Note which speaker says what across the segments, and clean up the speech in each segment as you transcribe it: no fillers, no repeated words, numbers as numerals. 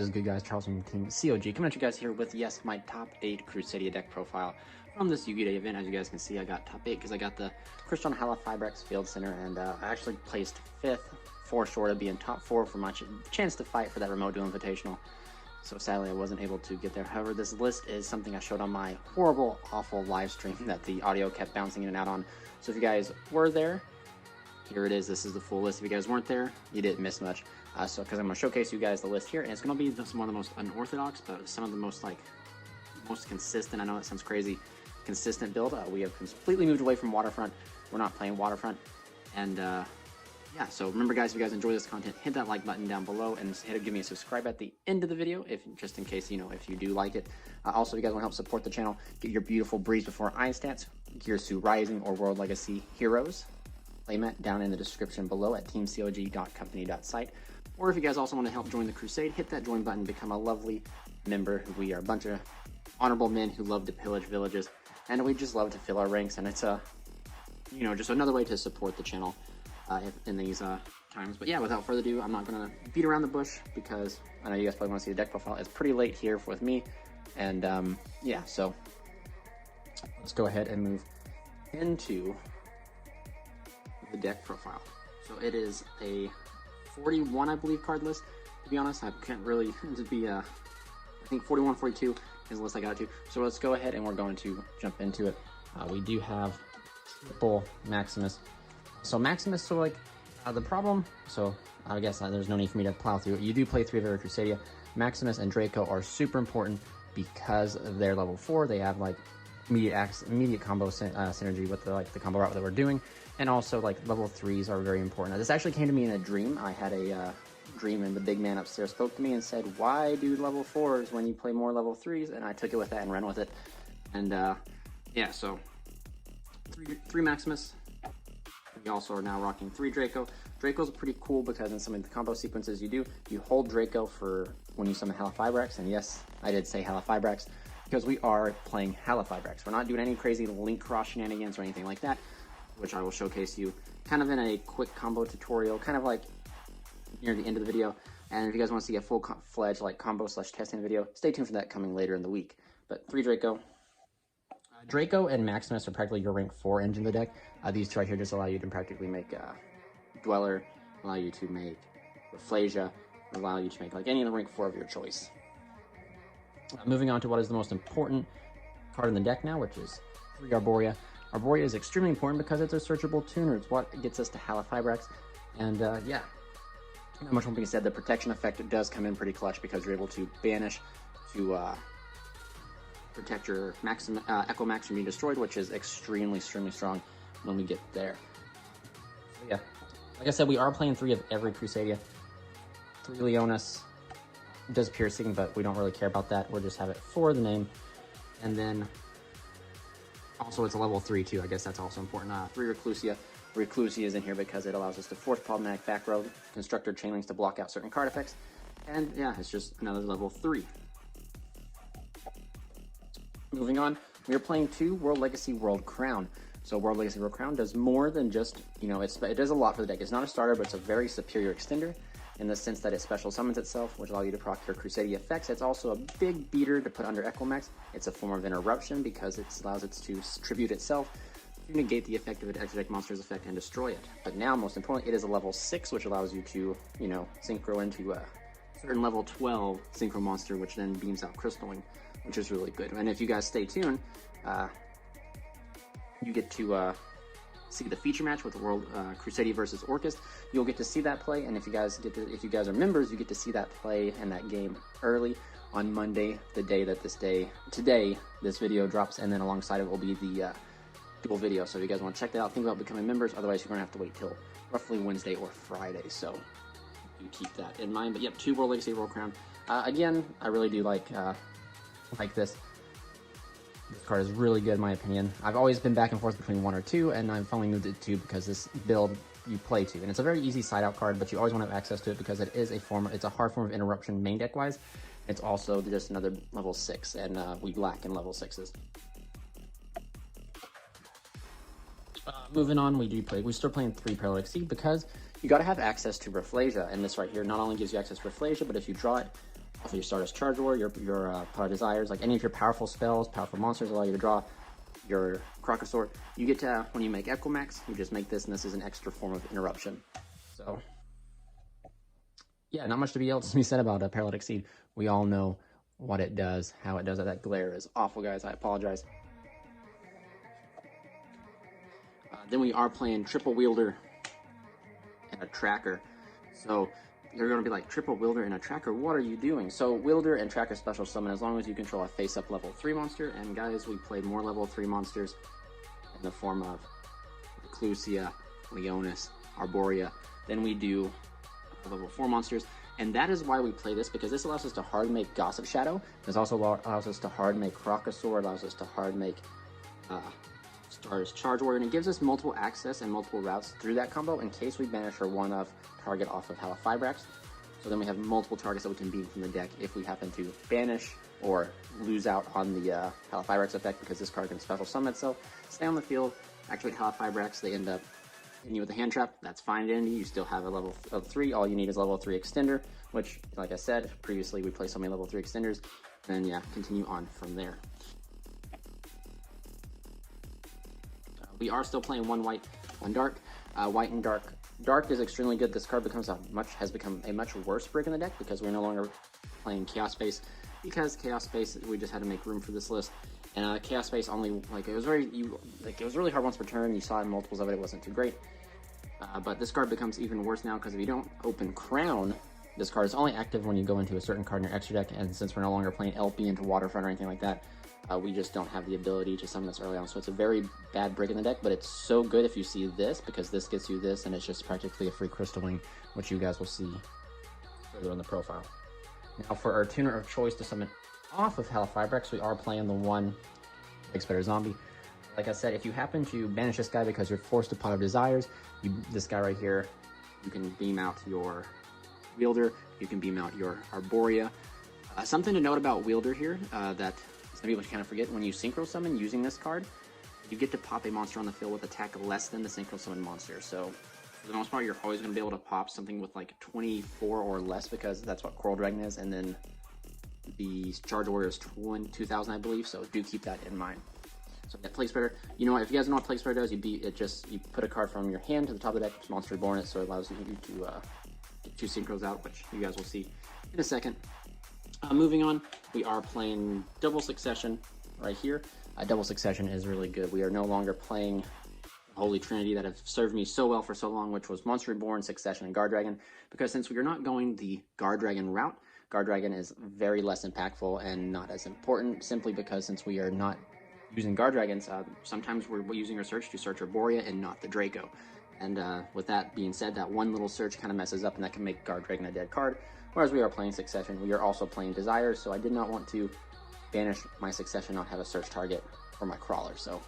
Speaker 1: is good, guys? Charles from Team COG coming at you guys here with, yes, my top 8 Crusadia deck profile from this Yugi-Day event. As you guys can see, I got top 8 because I got the Christian Halafibrex Field Center, and I actually placed 5th, 4 short of being top 4 for my chance to fight for that Remote Duel Invitational. So sadly, I wasn't able to get there. However, this list is something I showed on my horrible, awful live stream that the audio kept bouncing in and out on. So if you guys were there, here it is. This is the full list. If you guys weren't there, you didn't miss much. Because I'm going to showcase you guys the list here, and it's going to be some of the most unorthodox, but some of the most consistent. I know that sounds crazy. Consistent build. We have completely moved away from Waterfront. We're not playing Waterfront, and yeah. So remember, guys, if you guys enjoy this content, hit that like button down below, and give me a subscribe at the end of the video, just in case if you do like it. Also, if you guys want to help support the channel, get your beautiful Breeze Before Ice stats, Gears to Rising or World Legacy Heroes playmat down in the description below at teamcog.company.site. Or if you guys also want to help join the crusade, hit that join button, become a lovely member. We are a bunch of honorable men who love to pillage villages, and we just love to fill our ranks, and it's just another way to support the channel in these times. But yeah, without further ado, I'm not going to beat around the bush because I know you guys probably want to see the deck profile. It's pretty late here with me, and yeah, so let's go ahead and move into the deck profile. So it is a 41, I believe, card list. To be honest, I can't really be I think 41, 42 is the list I got to. So let's go ahead and we're going to jump into it. We do have triple Maximus. So Maximus, the problem, so I guess there's no need for me to plow through it. You do play 3 of every Crusadia. Maximus and Draco are super important because of their level 4. They have immediate combo synergy with the combo route that we're doing, and also level 3s are very important. Now, this actually came to me in a dream. I had a dream, and the big man upstairs spoke to me and said, "Why do level 4s when you play more level 3s?" And I took it with that and ran with it. And yeah, so 3 Maximus. We also are now rocking 3 Draco. Draco's pretty cool because in some of the combo sequences you hold Draco for when you summon Halafibrex, and yes, I did say Halafibrex, because we are playing Halafibrex. We're not doing any crazy link cross shenanigans or anything like that, which I will showcase you kind of in a quick combo tutorial, kind of near the end of the video. And if you guys want to see a full-fledged combo/testing video, stay tuned for that coming later in the week. But 3 Draco. Draco and Maximus are practically your rank 4 engine of the deck. These two right here just allow you to practically make Dweller, allow you to make Rafflesia, allow you to make any of the rank 4 of your choice. Moving on to what is the most important card in the deck now, which is 3 Arborea. Arborea is extremely important because it's a searchable tuner. It's what gets us to Halafibrex. And yeah, not much more being said. The protection effect does come in pretty clutch because you're able to banish to protect your Echo Max from being destroyed, which is extremely strong when we get there. So yeah, like I said, we are playing 3 of every Crusadia. 3 Leonis. Does piercing, but we don't really care about that. We'll just have it for the name. And then also it's a level 3 too. I guess that's also important. 3 Reclusia. Reclusia is in here because it allows us to force problematic back row, Constructor Chainlinks to block out certain card effects. And yeah, it's just another level 3. Moving on, we are playing 2 World Legacy World Crown. So World Legacy World Crown does more than just, it does a lot for the deck. It's not a starter, but it's a very superior extender, in the sense that it special summons itself, which allows you to proc your Crusadia effects. It's also a big beater to put under Echo Max. It's a form of interruption because it allows it to tribute itself to negate the effect of an extra deck monster's effect and destroy it. But now, most importantly, it is a level 6, which allows you to, synchro into a certain level 12 synchro monster, which then beams out Crystalling, which is really good. And if you guys stay tuned, you get to see the feature match with the World Crusadia versus Orcust. You'll get to see that play, and if you guys are members, you get to see that play and that game early on Monday, the day that today this video drops, and then alongside it will be the dual video. So if you guys want to check that out, think about becoming members. Otherwise, you're gonna have to wait till roughly Wednesday or Friday. So you keep that in mind. But yep, 2 World Legacy World Crown. Again, I really do like this. This card is really good in my opinion. I've always been back and forth between 1 or 2, and I've finally moved it to 2 because this build you play 2, and it's a very easy side out card, but you always want to have access to it because it is it's a hard form of interruption main deck wise. It's also just another level 6, and we lack in level 6s. Moving on, we're still playing 3 Paralytic Seed because you got to have access to Rafflesia, and this right here not only gives you access to Rafflesia, but if you draw it, off of your starter's Charge Warrior, your Pot of Desires, like any of your powerful spells, powerful monsters allow you to draw your Crocosaur. You get to, when you make Equimax, you just make this, and this is an extra form of interruption. So, yeah, not much to be else to be said about a Paralytic Seed. We all know what it does, how it does it. That glare is awful, guys. I apologize. Then we are playing Triple Wielder and a Tracker. So you're going to be like, Triple Wielder and a Tracker, what are you doing? So Wielder and Tracker special summon as long as you control a face-up level 3 monster. And guys, we played more level 3 monsters in the form of Crusadia, Leonis, Arborea than we do level 4 monsters. And that is why we play this, because this allows us to hard make Gossip Shadow. This also allows us to hard make Crocosaur, allows us to hard make Star's Charge Warrior, and it gives us multiple access and multiple routes through that combo in case we banish our one of target off of Halafibrax. So then we have multiple targets that we can beam from the deck if we happen to banish or lose out on the Halafibrax effect, because this card can special summon itself, stay on the field, activate Halafibrax, they end up hitting you with a hand trap. That's fine, Dandy. You still have a level 3. All you need is level 3 extender, which, like I said previously, we play so many level 3 extenders, and yeah, continue on from there. We are still playing 1 white, 1 dark. White and dark. Dark is extremely good. This card has become a much worse brick in the deck because we're no longer playing Chaos Space. Because Chaos Space, we just had to make room for this list. And Chaos Space only, like, it was really hard once per turn. You saw multiples of it. It wasn't too great. But this card becomes even worse now because if you don't open Crown, this card is only active when you go into a certain card in your extra deck. And since we're no longer playing LP into Waterfront or anything like that, we just don't have the ability to summon this early on. So it's a very bad brick in the deck, but it's so good if you see this, because this gets you this, and it's just practically a free Crystal Wing, which you guys will see further on the profile. Now for our tuner of choice to summon off of Halafibrax, we are playing the 1 X-Better Zombie. Like I said, if you happen to banish this guy because you're forced to Pot of Desires, this guy right here, you can beam out your Wielder, you can beam out your Arborea. Something to note about Wielder here, that some people kind of forget, when you Synchro Summon using this card, you get to pop a monster on the field with attack less than the Synchro Summon monster. So for the most part, you're always going to be able to pop something with like 24 or less, because that's what Coral Dragon is, and then the Charge Warrior is 2000, I believe, so do keep that in mind. So that Plague Spreader, you know what, if you guys know what Plague Spreader does, you put a card from your hand to the top of the deck, Monster Reborn it, so it allows you to get 2 Synchros out, which you guys will see in a second. Moving on, we are playing Double Succession right here. Double Succession is really good. We are no longer playing Holy Trinity that have served me so well for so long, which was Monster Reborn, Succession, and Guard Dragon, because since we are not going the Guard Dragon route, Guard Dragon is very less impactful and not as important, simply because since we are not using Guard Dragons, sometimes we're using our search to search Arborea and not the Draco. And with that being said, that one little search kind of messes up, and that can make Guard Dragon a dead card. Whereas we are playing Succession, we are also playing Desires, so I did not want to banish my Succession, not have a search target for my Crawler. So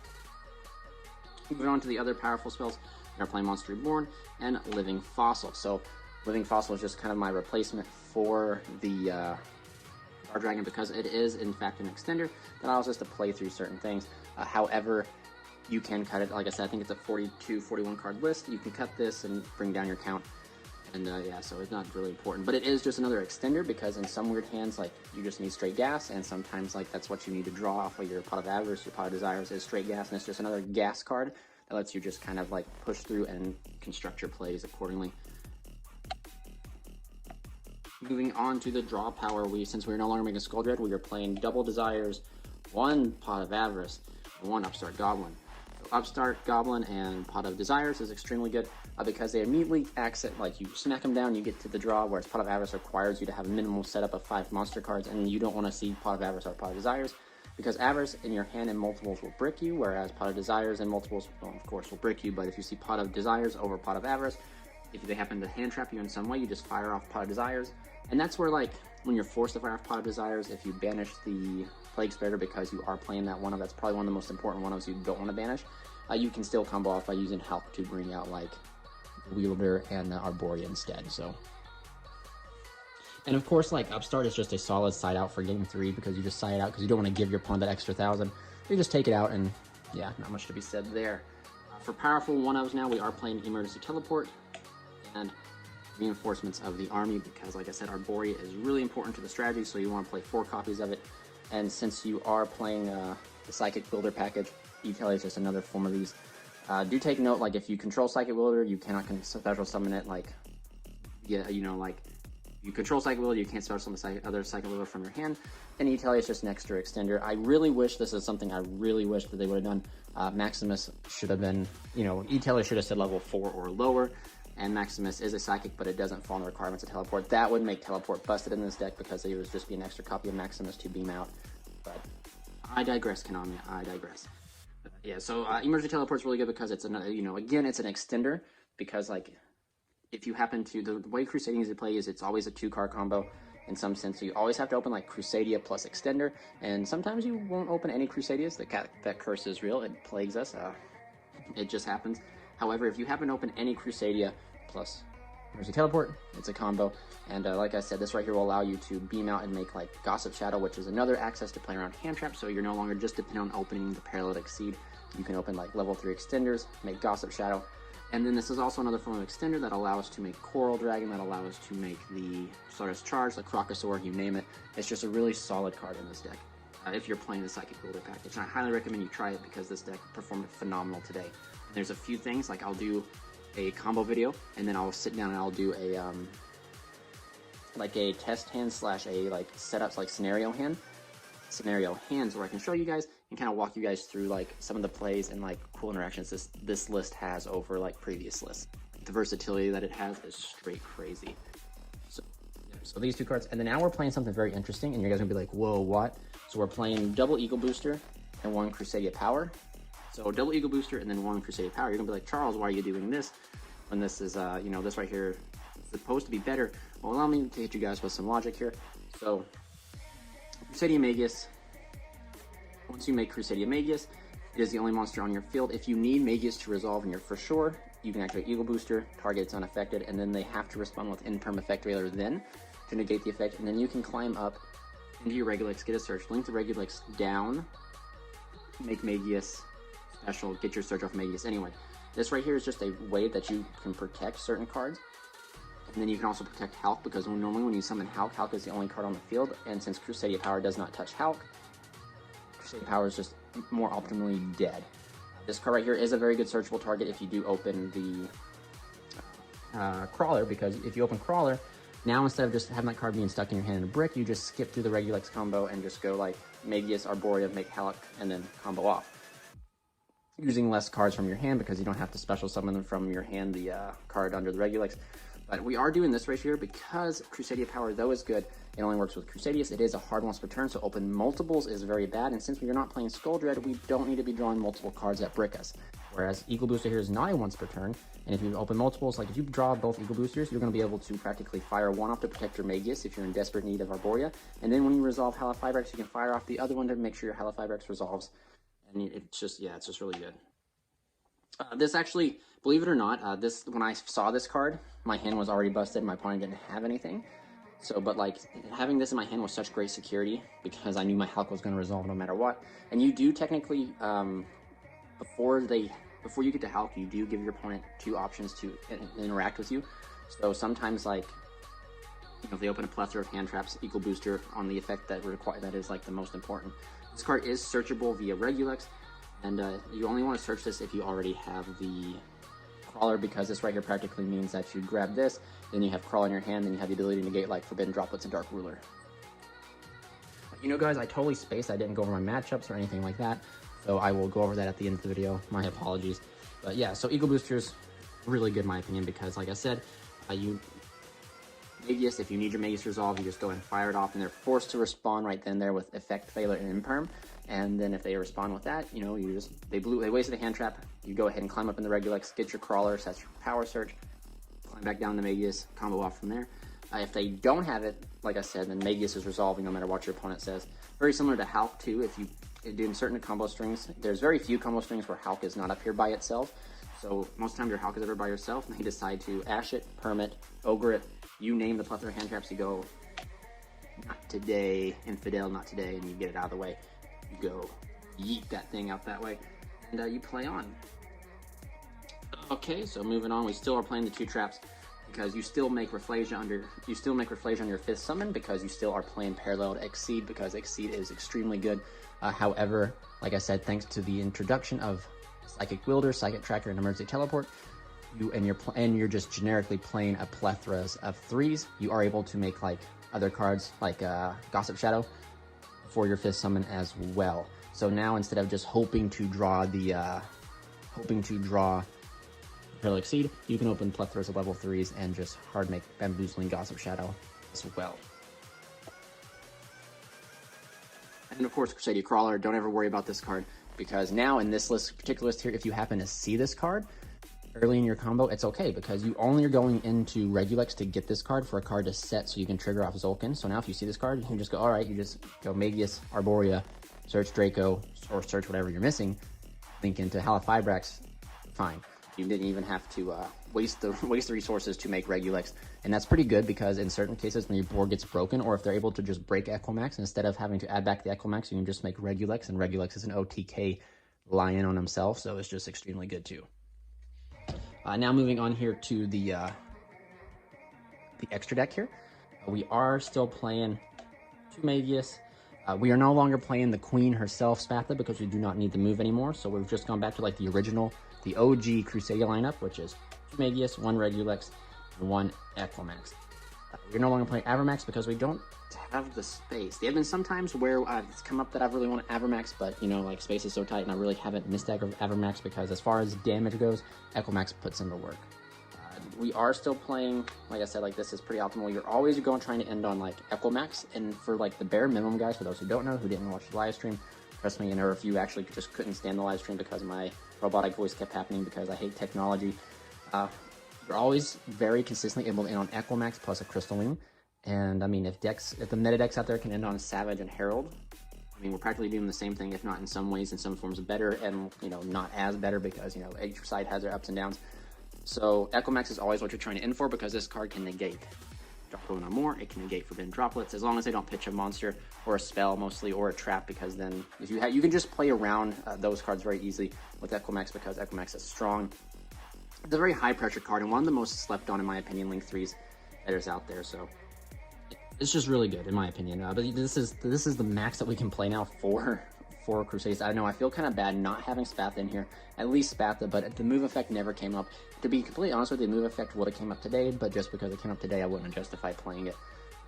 Speaker 1: moving on to the other powerful spells, we are playing Monster Reborn and Living Fossil. So Living Fossil is just kind of my replacement for the Guard Dragon, because it is in fact an extender that allows us to play through certain things. However, you can cut it. Like I said, I think it's a 42, 41 card list. You can cut this and bring down your count. And yeah, so it's not really important, but it is just another extender, because in some weird hands, like, you just need straight gas, and sometimes, like, that's what you need to draw off of your Pot of Avarice. Your Pot of Desires is straight gas, and it's just another gas card that lets you just kind of, like, push through and construct your plays accordingly. Moving on to the draw power, since we're no longer making Skull Dread, we are playing Double Desires, 1 Pot of Avarice, and 1 Upstart Goblin. Upstart Goblin and Pot of Desires is extremely good because they immediately accent, like, you smack them down, you get to the draw, whereas Pot of Avarice requires you to have a minimal setup of 5 monster cards, and you don't want to see Pot of Avarice or Pot of Desires, because Avarice in your hand and multiples will brick you, whereas Pot of Desires and multiples, well, of course, will brick you. But if you see Pot of Desires over Pot of Avarice, if they happen to hand trap you in some way, you just fire off Pot of Desires, and that's where, like, when you're forced to fire off Pot of Desires, if you banish the Plague Spreader because you are playing that one of, that's probably one of the most important one-ofs you don't want to banish. You can still combo off by using Hulk to bring out, like, Wielder and Arborea instead. So, and of course, like, Upstart is just a solid side out for game 3, because you just side out because you don't want to give your opponent that extra 1,000. You just take it out, and yeah, not much to be said there. For powerful one-ofs now, we are playing Emergency Teleport, and reinforcements of the army, because like I said, Arborea is really important to the strategy, so you want to play 4 copies of it. And since you are playing the Psychic Builder package, E-Tail is just another form of these. Do take note, like if you control Psychic Builder, you cannot special summon it. Like, yeah, you know, like you control Psychic Builder, you can't special summon other Psychic Builder from your hand. And E-Tail is just an extra extender. I really wish, this is something I really wish that they would have done. Maximus should have been, you know, E-Tail should have said level 4 or lower. And Maximus is a Psychic, but it doesn't fall in the requirements of Teleport. That would make Teleport busted in this deck because it would just be an extra copy of Maximus to beam out. But I digress, Konami. I digress. Yeah, so Emergency Teleport is really good because it's another, you know, again, it's an extender. Because, like, if you happen to, the way Crusadia needs to play is it's always a 2-card combo in some sense. So you always have to open, like, Crusadia plus Extender. And sometimes you won't open any Crusadias. That curse is real. It plagues us. It just happens. However, if you happen to open any Crusadia plus Emergency Teleport, it's a combo. And like I said, this right here will allow you to beam out and make like Gossip Shadow, which is another access to play around hand traps. So you're no longer just dependent on opening the Paralytic Seed. You can open like level 3 extenders, make Gossip Shadow. And then this is also another form of extender that allows us to make Coral Dragon, that allows us to make the Stardust Charge, the Crocosaur, you name it. It's just a really solid card in this deck. If you're playing the Psychic Builder package. And I highly recommend you try it because this deck performed phenomenal today. There's a few things, like I'll do a combo video, and then I'll sit down and I'll do a like a test hand slash a like setups like scenario hands where I can show you guys and kind of walk you guys through like some of the plays and like cool interactions this list has over like previous lists. The versatility that it has is straight crazy. So these 2 cards, and then now we're playing something very interesting, and you guys are gonna be like, whoa, what? So we're playing double Eagle Booster and 1 Crusadia Power. So double Eagle Booster and then 1 Crusadia Power. You're gonna be like, Charles, why are you doing this when this is, you know, this right here is supposed to be better? Well, allow me to hit you guys with some logic here. So Crusadia Magius, once you make Crusadia Magius, it is the only monster on your field. If you need Magius to resolve and you're for sure, you can activate Eagle Booster, target's unaffected, and then they have to respond with Imperm Effect Railer then to negate the effect, and then you can climb up into your Regulix, get a search, link the Regulix down, make Magius special, get your search off Magius. Anyway, this right here is just a way that you can protect certain cards. And then you can also protect Hulk, because normally when you summon Hulk, Hulk is the only card on the field, and since Crusadia Power does not touch Hulk, Crusadia Power is just more optimally dead. This card right here is a very good searchable target if you do open the Crawler, because if you open Crawler, now instead of just having that card being stuck in your hand in a brick, you just skip through the Regulix combo and just go like Magius, Arborea, make Hulk, and then combo off. Using less cards from your hand because you don't have to special summon them from your hand, the card under the Regulix. But we are doing this right here because Crusadia Power, though is good, it only works with Crusadius. It is a hard once per turn, so open multiples is very bad. And since we're not playing Skull Dread, we don't need to be drawing multiple cards that brick us. Whereas Eagle Booster here is not a once per turn, and if you open multiples, like if you draw both Eagle Boosters, you're going to be able to practically fire one off to protect your Magius if you're in desperate need of Arborea. And then when you resolve Halifibrex, you can fire off the other one to make sure your Halifibrex resolves. And it's just, yeah, it's just really good. This actually, believe it or not, when I saw this card, my hand was already busted. My opponent didn't have anything. So, but like having this in my hand was such great security because I knew my Hulk was going to resolve no matter what. And you do technically, before you get to Hulk, you do give your opponent 2 options to interact with you. So sometimes, like, you know, if they open a plethora of hand traps, Eagle Booster on the effect that is like the most important. This card is searchable via Regulix. And you only want to search this if you already have the Crawler, because this right here practically means that you grab this, then you have Crawler in your hand, then you have the ability to negate like Forbidden Droplets and Dark Ruler. You know, guys, I totally spaced. I didn't go over my matchups or anything like that, so I will go over that at the end of the video. My apologies. But yeah, so Eagle Booster's really good in my opinion because, like I said, Magius, if you need your Magius resolve, you just go and fire it off, and they're forced to respond right then there with Effect Failure and Imperm. And then if they respond with that, you know, they wasted a hand trap. You go ahead and climb up in the Regulix, get your Crawler, so that's your Power Search, climb back down to Magius, combo off from there. If they don't have it, like I said, then Magius is resolving no matter what your opponent says. Very similar to Hulk too. If you do in certain combo strings, there's very few combo strings where Hulk is not up here by itself. So most of the time your Hulk is ever by yourself, and they decide to Ash it, Perm it, Ogre it, you name the plethora of hand traps, you go, not today, Infidel, not today, and you get it out of the way. You go yeet that thing out that way, and you play on. Okay, so moving on, we still are playing the 2 traps because you still make Rafflesia on your 5th summon, because you still are playing paralleled Xyz, because Xyz is extremely good. However, like I said, thanks to the introduction of Psychic Wielder, Psychic Tracker, and Emergency Teleport, you're just generically playing a plethora of 3s, you are able to make like other cards like Gossip Shadow for your 5th summon as well. So now, instead of just hoping to draw Parallel Xyz, you can open plethoras of level 3s and just hard make Bamboozling Gossip Shadow as well. And of course, Crusadia Crawler, don't ever worry about this card, because now in this particular list here, if you happen to see this card early in your combo, it's okay, because you only are going into Regulex to get this card for a card to set so you can trigger off Zulkin. So now if you see this card, you can just go, all right, you just go Magius, Arborea, search Draco, or search whatever you're missing, link into Halifibrax, fine. You didn't even have to waste the resources to make Regulex, and that's pretty good, because in certain cases when your board gets broken, or if they're able to just break Equimax, instead of having to add back the Equimax, you can just make Regulex, and Regulex is an OTK lion on himself, so it's just extremely good too. Now moving on here to the extra deck here, we are still playing 2 Magius. We are no longer playing the Queen herself, Spatha, because we do not need the move anymore, so we've just gone back to like the original, the OG Crusadia lineup, which is 2 Magius, 1 Regulex, and 1 Equimax. We're no longer playing Avermax because we don't have the space. There have been some times where it's come up that I really want Avermax, but you know, like, space is so tight, and I really haven't missed Avermax, because as far as damage goes, Equimax puts in the work. We are still playing, like I said, like, this is pretty optimal. You're always trying to end on like Equimax, and for like the bare minimum, guys, for those who don't know, who didn't watch the live stream, trust me, and or if you actually just couldn't stand the live stream because my robotic voice kept happening because I hate technology, you're always very consistently able to end on Equimax plus a Crystalline. And I mean, if the meta decks out there can end on Savage and Herald, I mean, we're practically doing the same thing, if not in some ways, in some forms better, and you know, not as better, because you know, each side has their ups and downs. So Equimax is always what you're trying to end for, because this card can negate Drop One or more, it can negate Forbidden Droplets, as long as they don't pitch a monster or a spell mostly, or a trap, because then if you can just play around those cards very easily with Equimax, because Equimax is strong. It's a very high pressure card, and one of the most slept on, in my opinion, Link 3s that is out there. So it's just really good, in my opinion. But this is the max that we can play now for Crusades. I know I feel kind of bad not having Spatha in here, at least Spatha, but the move effect never came up. To be completely honest with you, the move effect would have came up today, but just because it came up today, I wouldn't have justified playing it,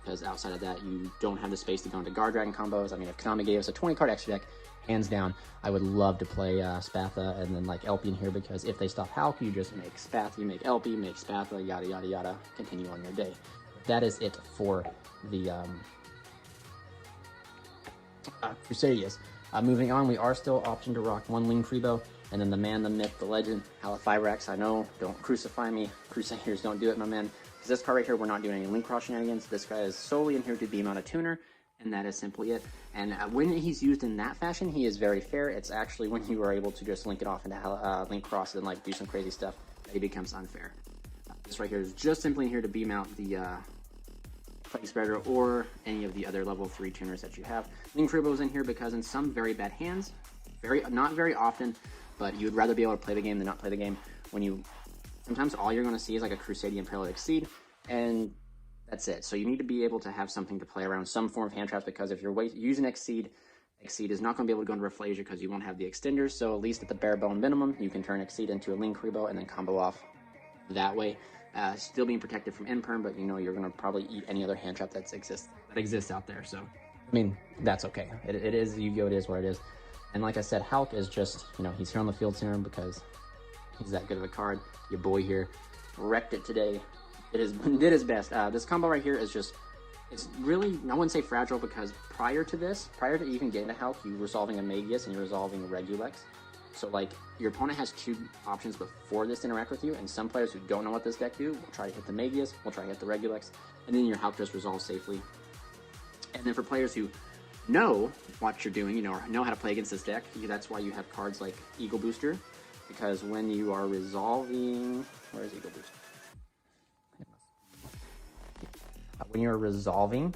Speaker 1: because outside of that, you don't have the space to go into Guard Dragon combos. I mean, if Konami gave us a 20-card extra deck, hands down, I would love to play Spatha and then like Elpie in here, because if they stop Hulk, you just make Spatha, you make Elpie, make Spatha, yada yada yada, continue on your day. That is it for the Crusadias. Moving on, we are still optioned to rock 1 Linkuriboh, and then the man, the myth, the legend, Halifibrax. I know, don't crucify me, Crusaders, don't do it, my man. Because this card right here, we're not doing any Link Cross shenanigans. This guy is solely in here to beam out a tuner, and that is simply it. And when he's used in that fashion, he is very fair. It's actually when you are able to just link it off into Link Cross and like do some crazy stuff that he becomes unfair. This right here is just simply in here to beam out the Plague Spreader or any of the other level 3 tuners that you have. Linkuriboh is in here because in some very bad hands, not very often, but you would rather be able to play the game than not play the game. Sometimes all you're going to see is like a Crusadian Parallel Xyz, and that's it. So you need to be able to have something to play around, some form of hand traps, because if you're using Xyz is not going to be able to go into Rafflesia because you won't have the extenders. So at least at the bare bone minimum, you can turn Xyz into a Linkuriboh and then combo off that way. Still being protected from Imperm, but you know you're going to probably eat any other hand trap that exists out there. So, I mean, that's okay. It is Yu-Gi-Oh! It is what it is. And like I said, Hulk is just, you know, he's here on the field serum because he's that good of a card. Your boy here wrecked it today. Did his best. This combo right here is just, it's really, I wouldn't say fragile, because prior to even getting to Hulk, you're resolving a Magius and you're resolving a Regulex. So like, your opponent has 2 options before this to interact with you, and some players who don't know what this deck do will try to hit the Magius, will try to hit the Regulex, and then your Hulk just resolves safely. And then for players who know what you're doing, you know how to play against this deck, that's why you have cards like Eagle Booster, because when you are resolving, where is Eagle Booster? When you're resolving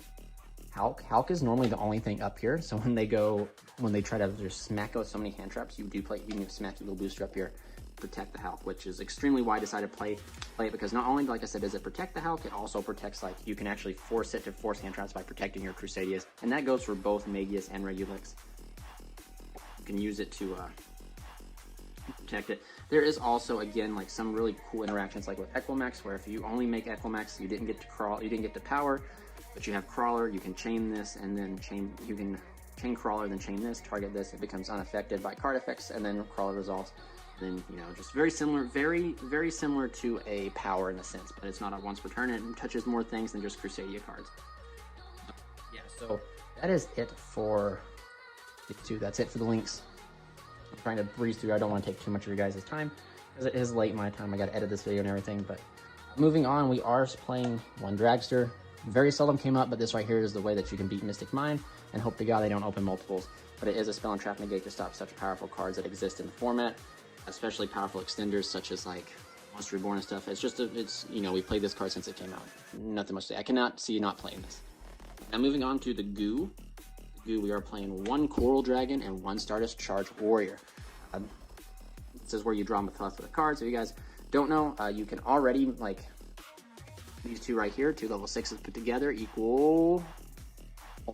Speaker 1: Hulk is normally the only thing up here, so when they try to just smack out so many hand traps, you can smack Eagle Booster up here, protect the Hulk, which is extremely why I decided to play play it because not only, like I said, does it protect the health, it also protects, like, you can actually force it to force hand traps by protecting your Crusadias, and that goes for both Magius and Regulix. You can use it to protect it. There is also, again, like some really cool interactions, like with Equimax, where if you only make Equimax, you didn't get to crawl, you didn't get to power, but you have Crawler, you can chain this, and then you can chain Crawler, then chain this, target this, it becomes unaffected by card effects, and then Crawler resolves. Then, you know, just very similar, very similar to a power in a sense, but it's not a once per turn. It touches more things than just Crusadia cards. Yeah, so that is it for the two. That's it for the links. I'm trying to breeze through. I don't want to take too much of your guys' time because it is late my time. I got to edit this video and everything. But moving on, we are playing one Dragster. Very seldom came up, but this right here is the way that you can beat Mystic Mine, and hope to God they don't open multiples. But it is a spell and trap negate to stop such powerful cards that exist in the format, especially powerful extenders such as like Monster Reborn and stuff. It's just it's, you know, we played this card since it came out. Nothing much to say. I cannot see you not playing this. Now moving on to the Goo. We are playing one Coral Dragon and one Stardust Charge Warrior. This is where you draw Mythos with a card. So if you guys don't know, you can already, like, these two right here, two level 6s put together equal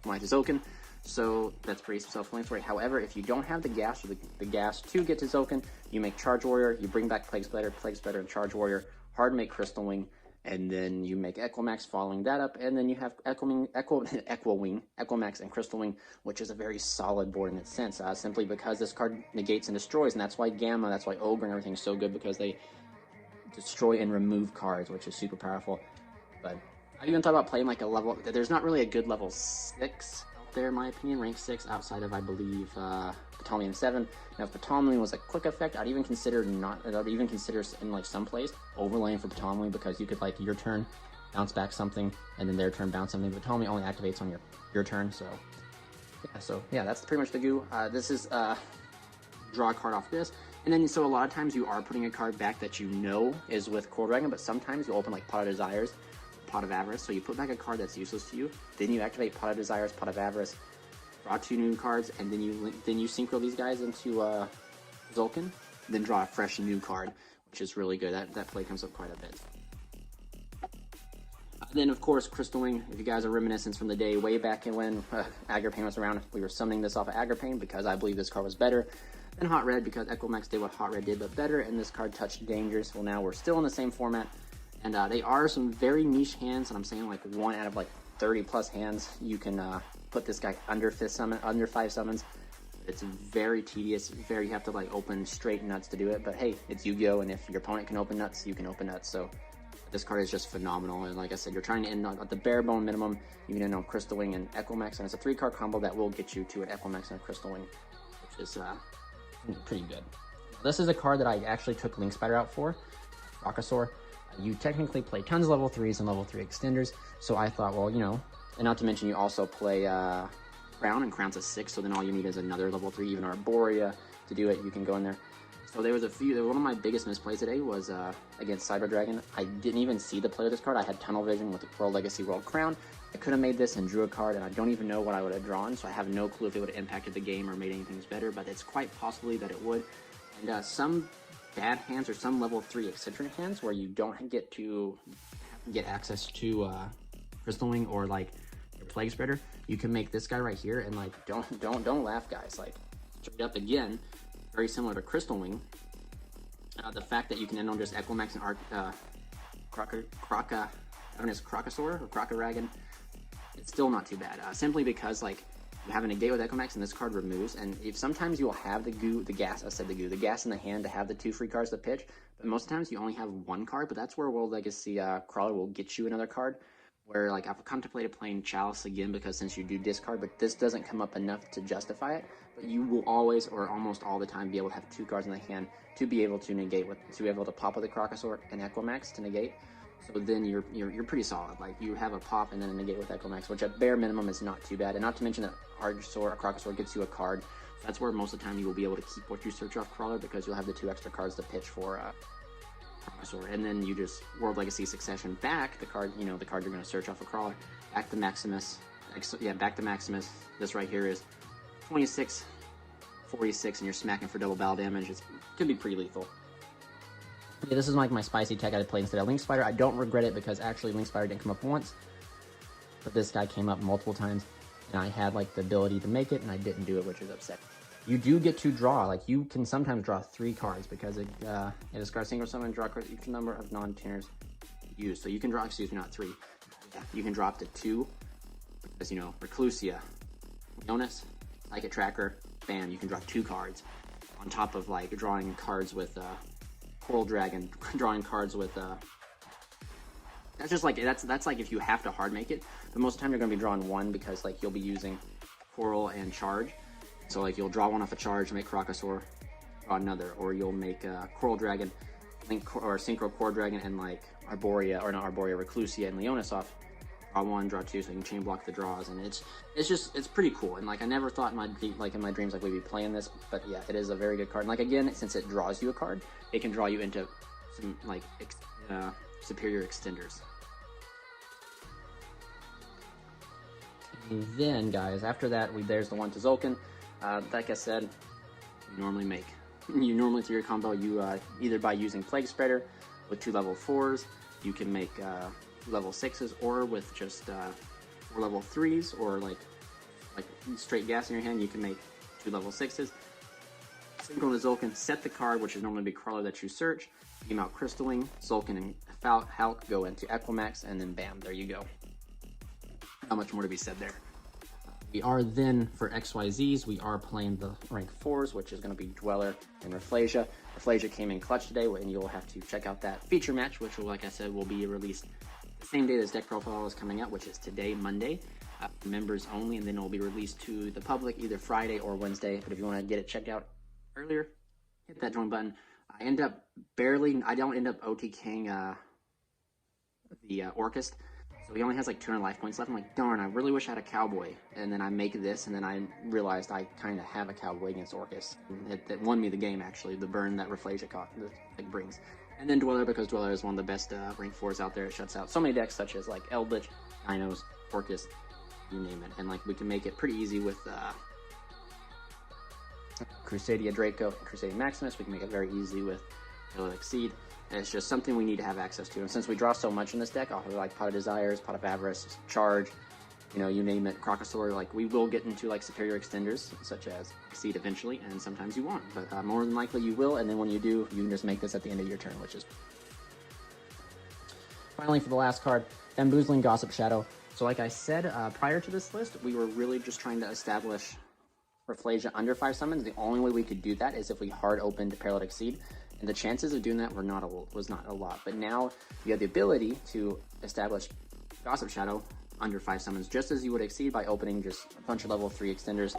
Speaker 1: my Zoken. So that's pretty self-explanatory. However, if you don't have the gas or the gas to get to Zoken, you make Charge Warrior, you bring back Plague Splitter, and Charge Warrior, hard make Crystal Wing, and then you make Equimax following that up, and then you have Equimax and Crystal Wing, which is a very solid board in its sense, simply because this card negates and destroys, and that's why Gamma, that's why Ogre and everything is so good, because they destroy and remove cards, which is super powerful. But I even thought about playing like a level, there's not really a good level 6 out there in my opinion, rank 6, outside of, I believe, Ptolemy 7. Now if Ptolemy was a quick effect, I'd even consider in like some plays overlaying for Ptolemy, because you could, like, your turn bounce back something and then their turn bounce something, but Ptolemy only activates on your turn. So yeah, that's pretty much the Goo. This is draw a card off this, and then so a lot of times you are putting a card back that you know is with Coral Dragon, but sometimes you open like Pot of Desires, Pot of Avarice, so you put back a card that's useless to you, then you activate Pot of Desires, Pot of Avarice, draw 2 new cards, and then you synchro these guys into Zulkin, then draw a fresh new card, which is really good. That play comes up quite a bit. Then of course Crystal Wing. If you guys are reminiscence from the day way back when Agripane was around, we were summoning this off of Agripane because I believe this card was better than Hot Red, because Equimax did what Hot Red did but better, and this card touched Dangers. Well, now we're still in the same format, and they are some very niche hands, and I'm saying like 1 out of like 30 plus hands you can put this guy under 5 summons. It's very tedious, you have to like open straight nuts to do it, but hey, it's Yu-Gi-Oh, and if your opponent can open nuts, you can open nuts. So this card is just phenomenal, and like I said, you're trying to end at the bare bone minimum. You can end on Crystal Wing and Equimax, and it's a 3-card combo that will get you to an Equimax and a Crystal Wing, which is pretty good. This is a card that I actually took Link Spider out for, Rockasaur. You technically play tons of level 3s and level 3 extenders, so I thought, well, you know, and not to mention you also play Crown, and Crown's a 6, so then all you need is another level 3, even Arborea to do it. You can go in there. So there was one of my biggest misplays today was against Cyber Dragon. I didn't even see the play of this card. I had tunnel vision with the World Legacy World Crown. I could have made this and drew a card, and I don't even know what I would have drawn, so I have no clue if it would have impacted the game or made anything better, but it's quite possibly that it would. And some bad hands or some level 3 eccentric hands where you don't get to get access to Crystal Wing or like your Plague Spreader, you can make this guy right here, and like don't laugh, guys. Like straight up again, very similar to Crystal Wing. The fact that you can end on just Equimax and Crocosaur or Crocoragon, it's still not too bad. Simply because like you have a negate with Equimax and this card removes, and if sometimes you'll have the gas in the hand to have the 2 free cards to pitch, but most times you only have 1 card, but that's where World Legacy Crawler will get you another card, where like I've contemplated playing Chalice again, because since you do discard, but this doesn't come up enough to justify it, but you will always or almost all the time be able to have 2 cards in the hand to be able to negate to be able to pop with a Crocosaur and Equimax to negate. So then you're pretty solid. Like you have a pop and then a negate with Equimax, which at bare minimum is not too bad. And not to mention that Argosaur or Crocosaur gets you a card. So that's where most of the time you will be able to keep what you search off Crawler, because you'll have the 2 extra cards to pitch for Crocosaur. And then you just World Legacy Succession back the card, you know, the card you're going to search off a Crawler. Back to Maximus. Back to Maximus. This right here is 26, 46, and you're smacking for double battle damage. It could be pretty lethal. Yeah, this is like my spicy tech I played instead of Link Spider. I don't regret it because actually Link Spider didn't come up once, but this guy came up multiple times, and I had like the ability to make it, and I didn't do it, which is upsetting. You do get to draw, like you can sometimes draw 3 cards because it discards single summon, draw cards equal number of non-tuners used. So you can draw, excuse me, not 3. Yeah, you can draw up to 2 because, you know, Reclusia, Jonas, Psychic Tracker, bam, you can draw 2 cards on top of like drawing cards with Coral Dragon, drawing cards with that's just like that's like if you have to hard make it, but most of the time you're going to be drawing 1 because like you'll be using Coral and Charge. So like you'll draw 1 off a Charge, make Crocosaur, draw another, or you'll make Coral Dragon, Link or Synchro Core Dragon, and like Arborea, or not Arborea, Reclusia and Leonis off. Draw 1, draw 2, so you can chain block the draws, and it's pretty cool. And like I never thought in my dreams like we'd be playing this, but yeah, it is a very good card. And like again, since it draws you a card, it can draw you into some like superior extenders. And then guys, after that, there's the one to Zolkin. Like I said, you normally through your combo, you either by using Plague Spreader with 2 level 4s, you can make 2 level 6s, or with just 4 level 3s, or like straight gas in your hand, you can make 2 level 6s. Synchro and Zolkin, set the card, which is normally be Crawler that you search, game out Crystalline, Zolkin and Hulk go into Equimax, and then bam, there you go. Not much more to be said there. We are then, for XYZs, we are playing the rank 4s, which is going to be Dweller and Rafflesia. Rafflesia came in clutch today, and you'll have to check out that feature match, which, like I said, will be released the same day this deck profile is coming out, which is today, Monday. Members only, and then it will be released to the public either Friday or Wednesday. But if you want to get it checked out earlier, hit that join button. I don't end up OTKing the Orcust. So he only has like 200 life points left. I'm like, darn, I really wish I had a Cowboy. And then I make this, and then I realized I kind of have a Cowboy against Orcus. It won me the game, actually, the burn that Rafflesia brings. And then Dweller, because Dweller is one of the best rank 4s out there. It shuts out so many decks, such as like Eldritch, Dinos, Orcus, you name it. And like we can make it pretty easy with Crusadia Draco, Crusadia Maximus. We can make it very easy with Periodic Seed. And it's just something we need to have access to. And since we draw so much in this deck, off of like Pot of Desires, Pot of Avarice, Charge, you know, you name it, Crocosaur, like we will get into like superior extenders, such as Exceed eventually, and sometimes you won't. But more than likely you will, and then when you do, you can just make this at the end of your turn, which is... Finally, for the last card, Bamboozling Gossip Shadow. So like I said, prior to this list, we were really just trying to establish Rafflesia under 5 summons. The only way we could do that is if we hard opened Paralytic Seed. And the chances of doing that was not a lot. But now you have the ability to establish Gossip Shadow under 5 summons, just as you would Exceed by opening just a bunch of level 3 extenders,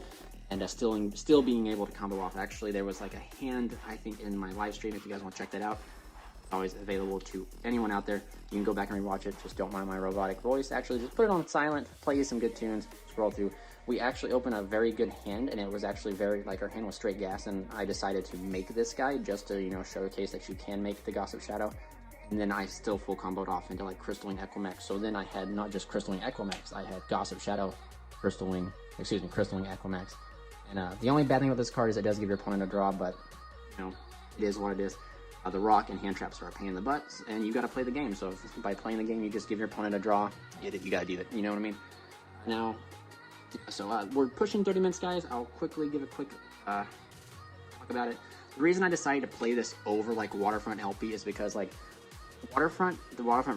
Speaker 1: and still being able to combo off. Actually, there was like a hand, I think, in my live stream, if you guys want to check that out. It's always available to anyone out there. You can go back and rewatch it. Just don't mind my robotic voice. Actually, just put it on silent, play you some good tunes, scroll through. We actually opened a very good hand, and it was actually very, like, our hand was straight gas, and I decided to make this guy just to, you know, showcase that you can make the Gossip Shadow. And then I still full comboed off into, like, Crystalline Equimax. So then I had not just Crystalline Equimax, I had Gossip Shadow, Crystalline Equimax. And the only bad thing about this card is it does give your opponent a draw, but, you know, it is what it is. The Rock and hand traps are a pain in the butt, and you got to play the game. So if, by playing the game, you just give your opponent a draw, you got to do it. You know what I mean? Now, so we're pushing 30 minutes, guys. I'll quickly give a quick talk about it. The reason I decided to play this over like Waterfront LP is because like the Waterfront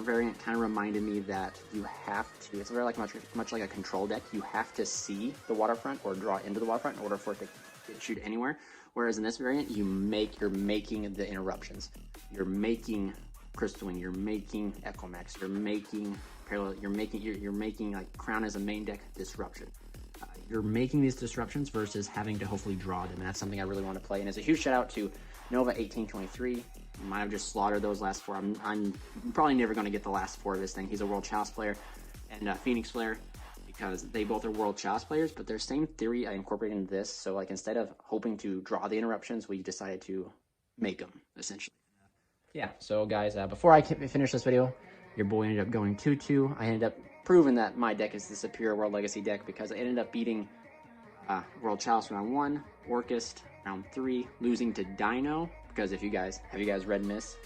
Speaker 1: variant kind of reminded me that you have to. It's very like much like a control deck. You have to see the Waterfront or draw into the Waterfront in order for it to get you anywhere. Whereas in this variant, you're making the interruptions. You're making Crystalline. You're making Equimax. You're making Parallel. You're making like Crown as a main deck disruption. You're making these disruptions versus having to hopefully draw them. And that's something I really want to play. And it's a huge shout out to Nova1823. Might have just slaughtered those last 4. I'm probably never going to get the last 4 of this thing. He's a World Chalice player, and Phoenix Flare, because they both are World Chalice players, but their same theory I incorporated into this. So like instead of hoping to draw the interruptions, we decided to make them, essentially. Yeah, so guys, before I finish this video, your boy ended up going 2-2. I ended up proving that my deck is the superior World Legacy deck because I ended up beating World Chalice round 1, Orcust round 3, losing to Dino, because have you guys read Miss?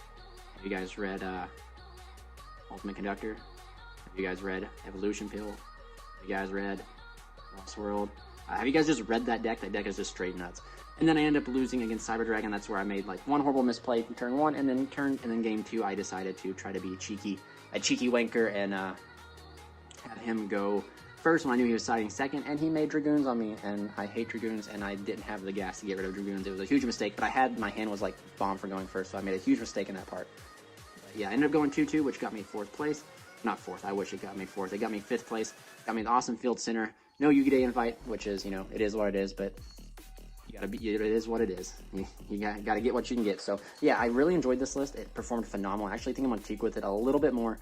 Speaker 1: Have you guys read Ultimate Conductor? Have you guys read Evolution Pill? Have you guys read Lost World? Have you guys just read that deck? That deck is just straight nuts. And then I ended up losing against Cyber Dragon. That's where I made like one horrible misplay in turn 1, and then game 2 I decided to try to be a cheeky wanker and have him go first when I knew he was siding second, and he made Dragoons on me, and I hate Dragoons, and I didn't have the gas to get rid of Dragoons. It was a huge mistake, but my hand was like bomb for going first, so I made a huge mistake in that part. But yeah, I ended up going 2-2, which got me 4th place. Not 4th, I wish it got me 4th. It got me 5th place. Got me the awesome field center. No Yugi-Day invite, which is, you know, it is what it is, but it is what it is. You gotta get what you can get. So yeah, I really enjoyed this list. It performed phenomenal. I actually think I'm gonna tweak with it a little bit more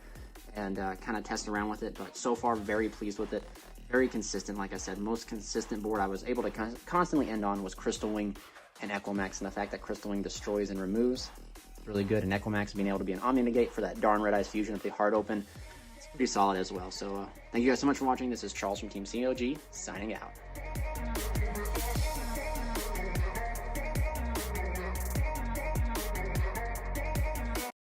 Speaker 1: and kind of test around with it, but so far very pleased with it. Very consistent, like I said. Most consistent board I was able to constantly end on was Crystal Wing and Equimax, and the fact that Crystal Wing destroys and removes is really good, and Equimax being able to be an Omni Negate for that darn Red Eyes Fusion if they hard open, it's pretty solid as well. So thank you guys so much for watching. This is Charles from Team COG signing out.